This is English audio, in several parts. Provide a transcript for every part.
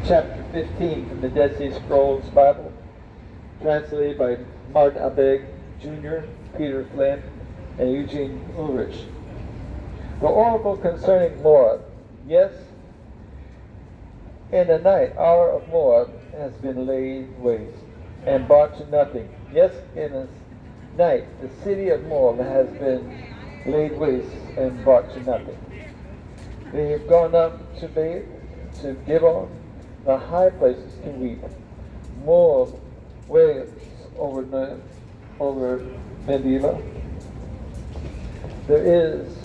chapter 15 from the Dead Sea Scrolls Bible, translated by Martin Abegg Jr., Peter Flynn, and Eugene Ulrich. The oracle concerning Moab. Yes, in the night, hour of Moab has been laid waste and brought to nothing. Yes, in the night, the city of Moab has been laid waste and brought to nothing. They have gone up to Beit, to Gibeon, the high places to weep. Moab wails over Medeba. There is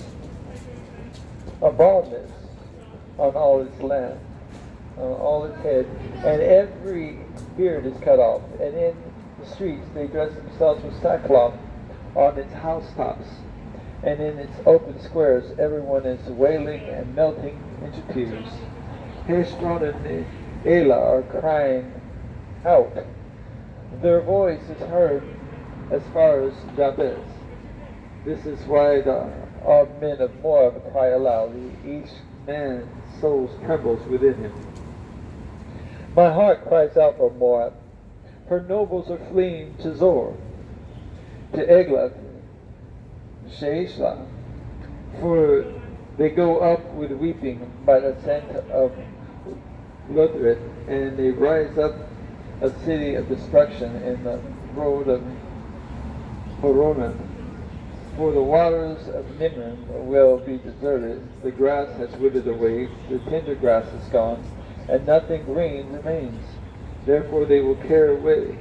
a baldness on all its land, on all its head, and every beard is cut off. And in the streets they dress themselves with sackcloth on its housetops. And in its open squares everyone is wailing and melting into tears. Heshbon and Elah are crying out. Their voice is heard as far as Jabez. This is why all men of Moab cry aloud. Each man's soul trembles within him. My heart cries out for Moab. Her nobles are fleeing to Zor, to Eglath, Sheishlah, for they go up with weeping by the scent of Luthrid, and they rise up a city of destruction in the road of Horonan. For the waters of Nimrim will be deserted, the grass has withered away, the tender grass is gone, and nothing green remains. Therefore they will carry away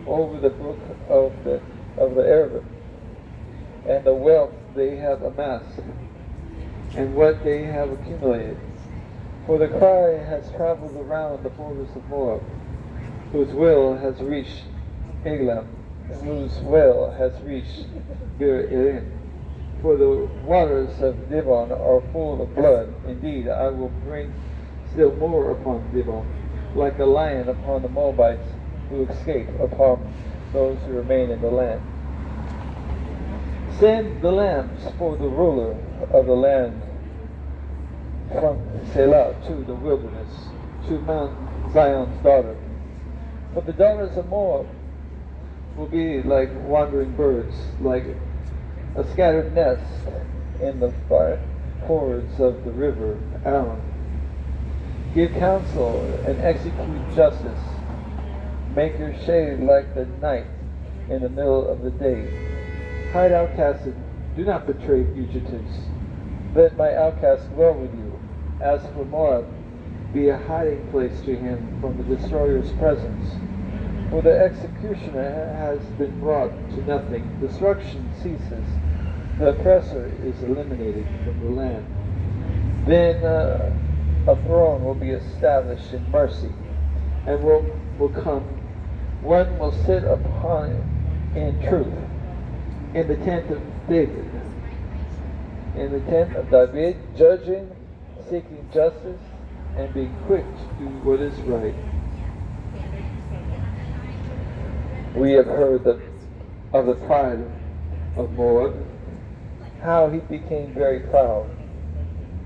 over the brook of the Arabah, and the wealth they have amassed, and what they have accumulated. For the cry has traveled around the borders of Moab, whose will has reached Eglam, and whose will has reached Bir Elim. For the waters of Dibon are full of blood. Indeed, I will bring still more upon Dibon, like a lion upon the Moabites who escape, upon those who remain in the land. Send the lambs for the ruler of the land from Selah to the wilderness, to Mount Zion's daughter. For the daughters of Moab will be like wandering birds, like a scattered nest in the fords of the river Arnon. Give counsel and execute justice. Make your shade like the night in the middle of the day. Hide outcasts and do not betray fugitives. Let my outcast dwell with you. As for Moab, be a hiding place to him from the destroyer's presence. For the executioner has been brought to nothing. Destruction ceases. The oppressor is eliminated from the land. Then a throne will be established in mercy, and will come. One will sit upon it in truth. In the tent of David. In the tent of David, judging, seeking justice, and being quick to do what is right. We have heard of the pride of Moab, how he became very proud.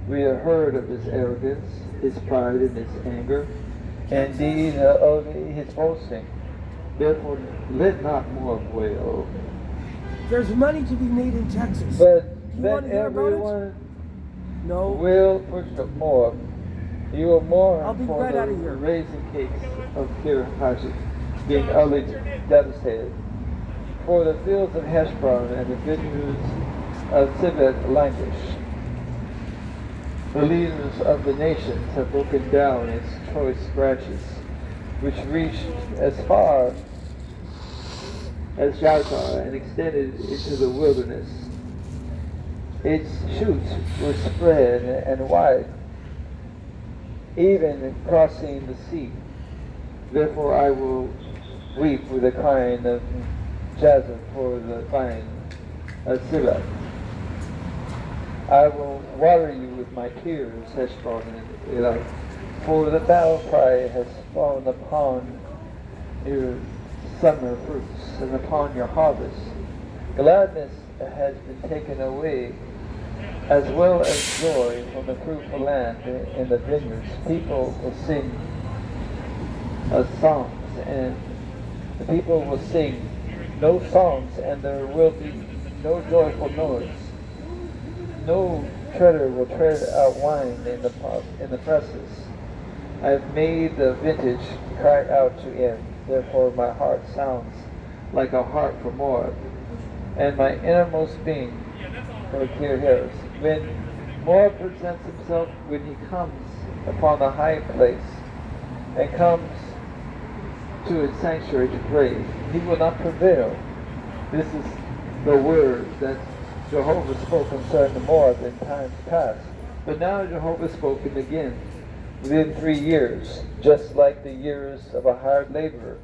We have heard of his arrogance, his pride, and his anger, and indeed of his boasting. Therefore, let not Moab wail. There's money to be made in Texas. But you let want to hear about everyone it? No. will push Moab. You will mourn I'll be for right the out of here. raisin cakes of Kir Hashi being utterly devastated. For the fields of Heshbon and the vineyards of Sibet languish. The leaders of the nations have broken down its choice branches, which reached as far as Jazar and extended into the wilderness. Its shoots were spread and wide, even crossing the sea. Therefore I will weep with the crying of Jazar for the vine of Sibah. I will water you with my tears, Heshbon and Elah, for the battle cry has fallen upon your summer fruits and upon your harvest. Gladness has been taken away, as well as joy from the fruitful land in the vineyards. People will sing songs, and the people will sing no songs, and there will be no joyful noise. No treader will tread out wine in the presses. I have made the vintage cry out to end. Therefore my heart sounds like a harp for Moab, and my innermost being for Kir Harris. When Moab presents himself, when he comes upon the high place and comes to its sanctuary to pray, he will not prevail. This is the word that Jehovah spoke concerning Moab in times past. But now Jehovah spoken again within 3 years, just like the years of a hired laborer.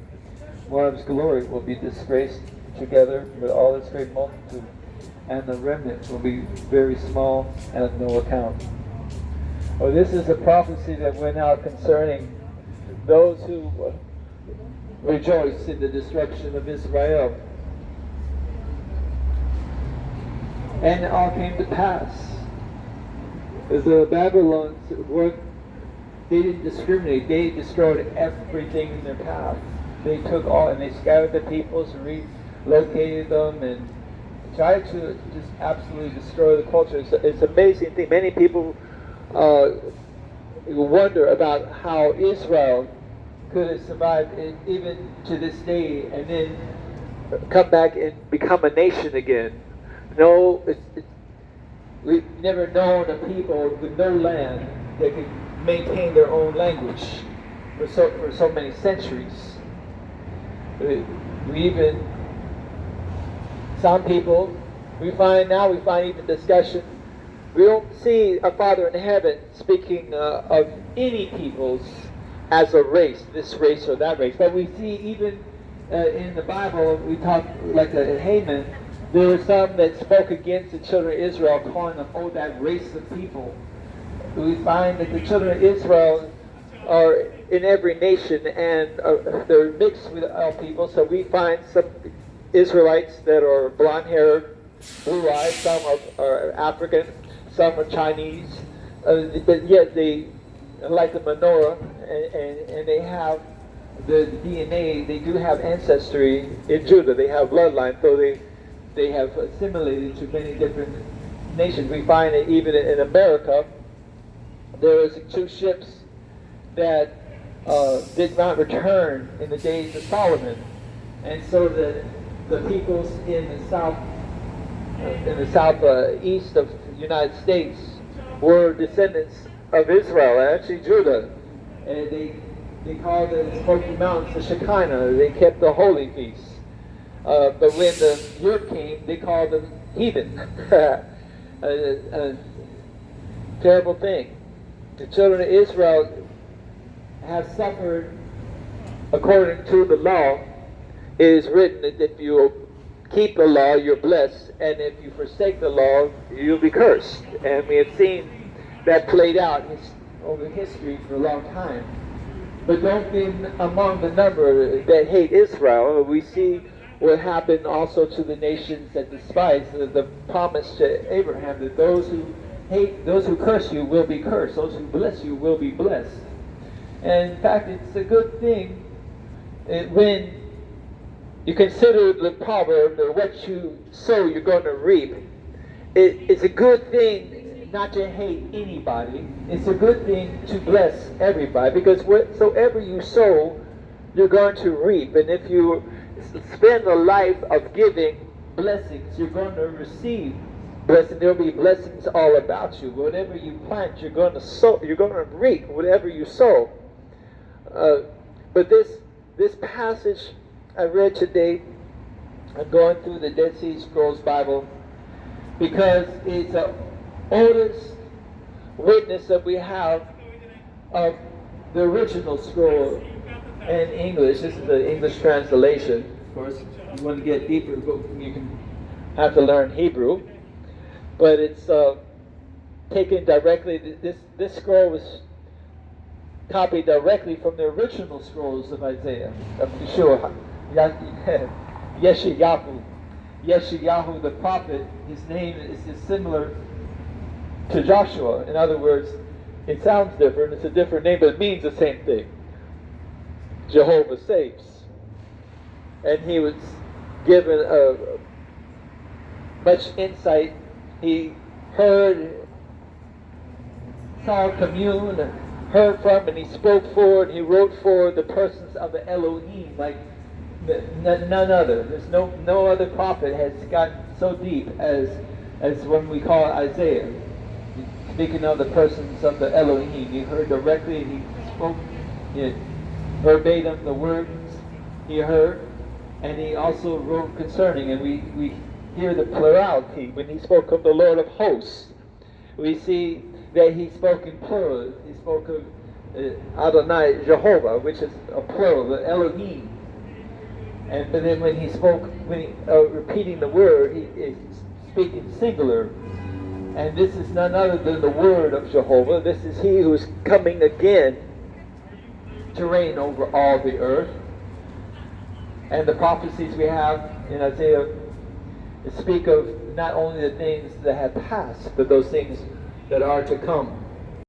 Moab's glory will be disgraced together with all its great multitude, and the remnant will be very small and of no account. Oh, this is a prophecy that went out concerning those who rejoice in the destruction of Israel. And it all came to pass. As the Babylonians they didn't discriminate. They destroyed everything in their path. They took all, and they scattered the peoples and relocated them and tried to just absolutely destroy the culture. It's an amazing thing. Many people wonder about how Israel could have survived even to this day and then come back and become a nation again. No, we've never known a people with no land that could maintain their own language for so many centuries. Some people, we find even discussion, we don't see a Father in heaven speaking of any peoples as a race, this race or that race. But we see even in the Bible, we talk like Haman, there were some that spoke against the children of Israel, calling them, oh, that race of people. We find that the children of Israel are in every nation, and they're mixed with all people. So we find some Israelites that are blonde-haired, blue-eyed, some are African, some are Chinese, but yet they, like the menorah, and they have the DNA, they do have ancestry in Judah. They have bloodline, so they have assimilated to many different nations. We find that even in America, there was 2 ships that did not return in the days of Solomon, and so the peoples in the southeast of the United States were descendants of Israel, actually Judah, and they called the Smoky Mountains the Shekinah. They kept the holy feasts. But when the Europe came, they called them heathen. A terrible thing. The children of Israel have suffered according to the law. It is written that if you keep the law, you're blessed, and if you forsake the law, you'll be cursed. And we have seen that played out over history for a long time. But don't be among the number that hate Israel. We see what happened also to the nations that despise the promise to Abraham, that those who curse you will be cursed, those who bless you will be blessed. And in fact, it's a good thing when you consider the proverb that what you sow you're going to reap. It's a good thing not to hate anybody. It's a good thing to bless everybody, because whatsoever you sow you're going to reap. And if you spend a life of giving blessings, you're going to receive blessings. There'll be blessings all about you. Whatever you plant, you're going to sow. You're going to reap whatever you sow. But this passage I read today, I'm going through the Dead Sea Scrolls Bible, because it's the oldest witness that we have of the original scroll in English. This is the English translation. Of course, if you want to get deeper, you can have to learn Hebrew. But it's taken directly. This scroll was copied directly from the original scrolls of Isaiah, of Yeshua, Yesha'yahu. Yesha'yahu, the prophet, his name is similar to Joshua. In other words, it sounds different. It's a different name, but it means the same thing. Jehovah saves. And he was given much insight. He heard, saw, commune, heard from, and he spoke for, and he wrote for the persons of the Elohim like none other. There's no other prophet has gotten so deep as when we call Isaiah. Speaking of the persons of the Elohim, he heard directly, he spoke verbatim the words he heard, and he also wrote concerning, and we hear the plurality. When he spoke of the Lord of hosts, we see that he spoke in plural. He spoke of Adonai, Jehovah, which is a plural, the Elohim. But then when he spoke, repeating the word, he is speaking singular. And this is none other than the word of Jehovah. This is he who is coming again to reign over all the earth. And the prophecies we have in Isaiah speak of not only the things that have passed, but those things that are to come.